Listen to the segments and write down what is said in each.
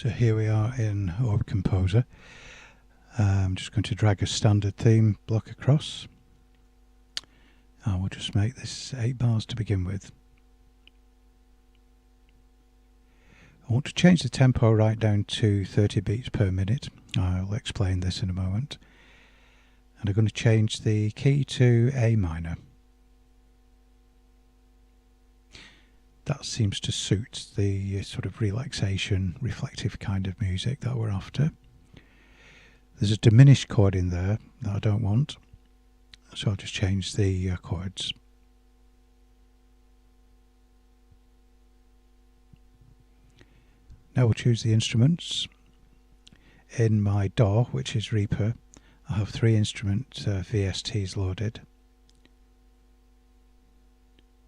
So here we are in ORB Composer. I'm just going to drag a standard theme block across. And we'll just make this 8 bars to begin with. I want to change the tempo right down to 30 beats per minute. I'll explain this in a moment. And I'm going to change the key to A minor. That seems to suit the sort of relaxation, reflective kind of music that we're after. There's a diminished chord in there that I don't want, so I'll just change the chords. Now we'll choose the instruments. In my DAW, which is Reaper, I have 3 instrument VSTs loaded,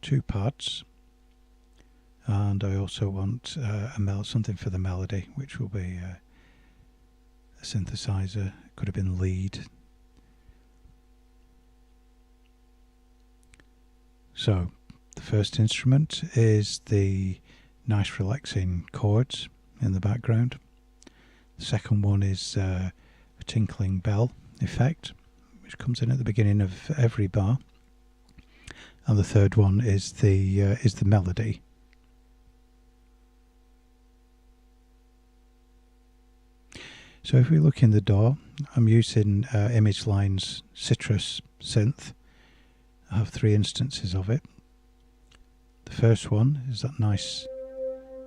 2 pads, and I also want something for the melody, which will be a synthesizer. Could have been lead. So the first instrument is the nice relaxing chords in the background. The second one is a tinkling bell effect, which comes in at the beginning of every bar, and the third one is the melody. So if we look in the DAW, I'm using Image Line's Citrus synth. I have 3 instances of it. The first one is that nice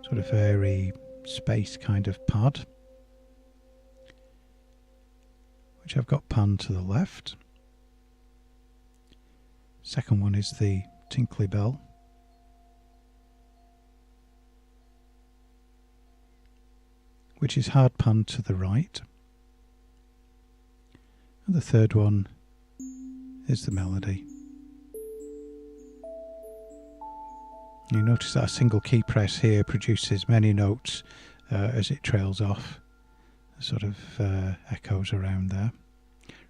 sort of airy space kind of pad, which I've got panned to the left. Second one is the tinkly bell. Which is hard panned to the right. And the third one is the melody. You notice that a single key press here produces many notes as it trails off, sort of echoes around there.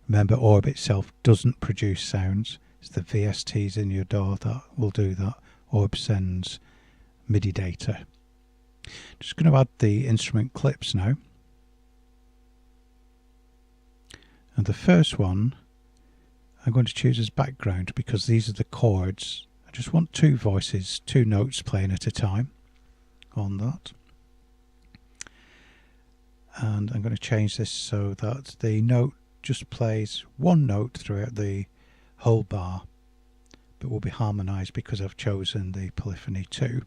Remember, ORB itself doesn't produce sounds. It's the VSTs in your DAW that will do that. ORB sends MIDI data. Just going to add the instrument clips now. And the first one I'm going to choose as background because these are the chords. I just want 2 voices, 2 notes playing at a time on that. And I'm going to change this so that the note just plays 1 note throughout the whole bar, but will be harmonized because I've chosen the polyphony 2.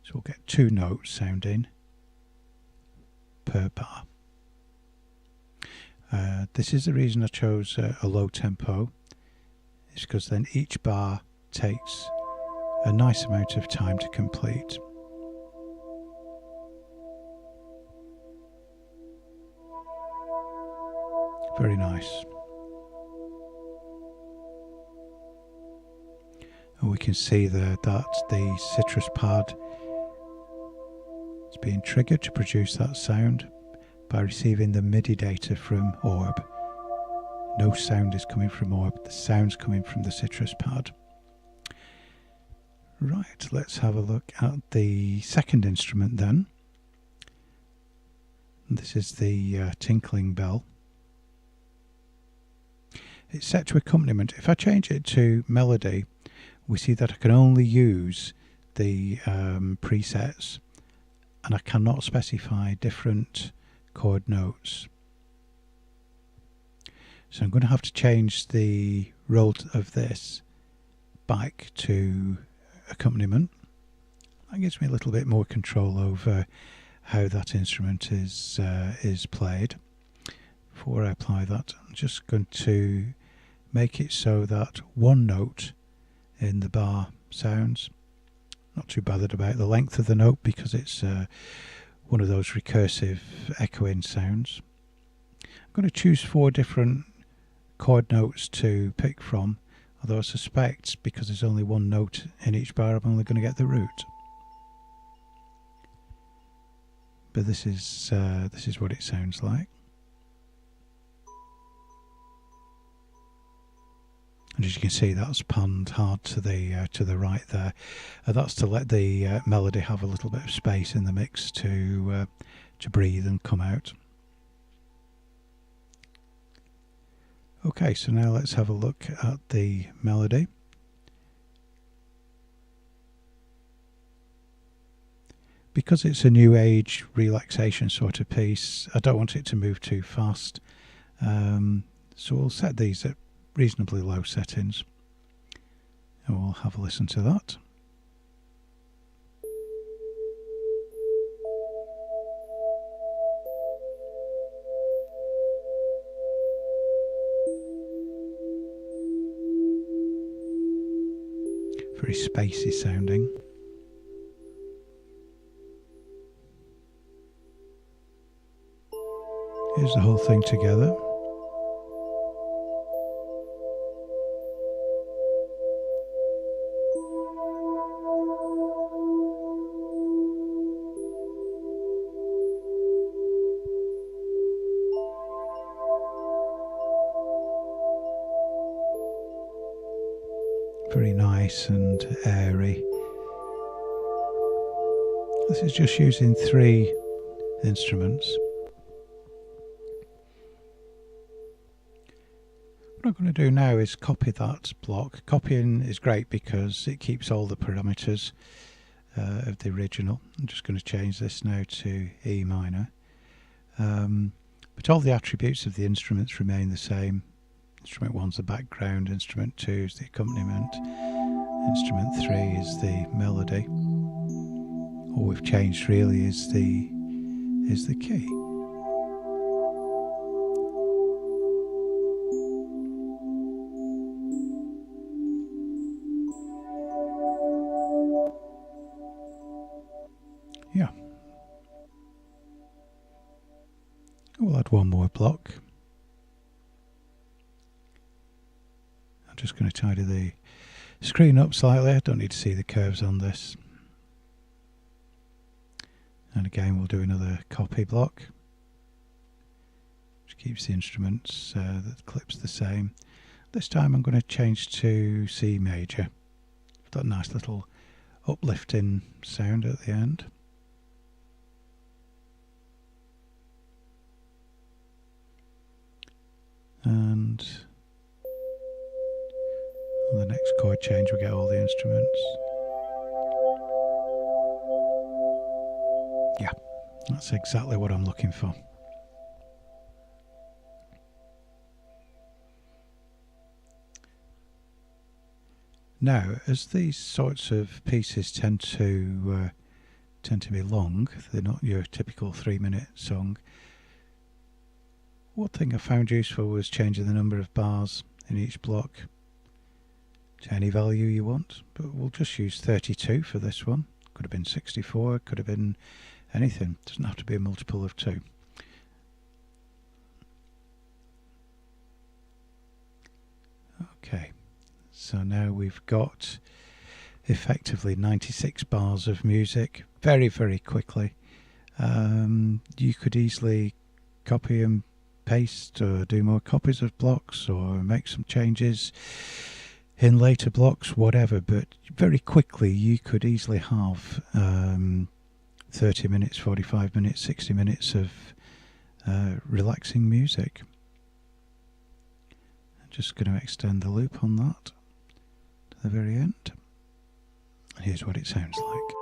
So we'll get 2 notes sounding per bar. This is the reason I chose a low tempo. It's because then each bar takes a nice amount of time to complete. Very nice. And we can see there that the citrus pad is being triggered to produce that sound by receiving the MIDI data from ORB. No sound is coming from ORB, the sound's coming from the citrus pad. Right, let's have a look at the second instrument then. This is the tinkling bell. It's set to accompaniment. If I change it to melody, we see that I can only use the presets, and I cannot specify different chord notes. So I'm going to have to change the role of this back to accompaniment. That gives me a little bit more control over how that instrument is played. Before I apply that, I'm just going to make it so that 1 note in the bar sounds. Not too bothered about the length of the note because it's one of those recursive echoing sounds. I'm going to choose 4 different chord notes to pick from, although I suspect because there's only 1 note in each bar I'm only going to get the root. But this is what it sounds like. And as you can see, that's panned hard to the right there. That's to let the melody have a little bit of space in the mix to breathe and come out. Okay, so now let's have a look at the melody. Because it's a new age relaxation sort of piece, I don't want it to move too fast. So we'll set these at reasonably low settings. And we'll have a listen to that. Very spacey sounding. Here's the whole thing together. Very nice and airy. This is just using 3 instruments. What I'm going to do now is copy that block. Copying is great because it keeps all the parameters of the original. I'm just going to change this now to E minor. But all the attributes of the instruments remain the same. Instrument 1's the background, instrument 2 is the accompaniment, instrument 3 is the melody. All we've changed really is the key. Yeah. We'll add one more block. I'm just going to tidy the screen up slightly. I don't need to see the curves on this. And again, we'll do another copy block, which keeps the instruments, the clips the same. This time I'm going to change to C major. That nice little uplifting sound at the end. And on the next chord change we get all the instruments. Yeah, that's exactly what I'm looking for. Now, as these sorts of pieces tend to be long, they're not your typical 3-minute song. One thing I found useful was changing the number of bars in each block to any value you want, but we'll just use 32 for this one. Could have been 64, could have been anything. It doesn't have to be a multiple of 2. Okay, so now we've got effectively 96 bars of music very, very quickly. You could easily copy and paste or do more copies of blocks or make some changes in later blocks, whatever, but very quickly you could easily have 30 minutes, 45 minutes, 60 minutes of relaxing music. I'm just going to extend the loop on that to the very end. Here's what it sounds like.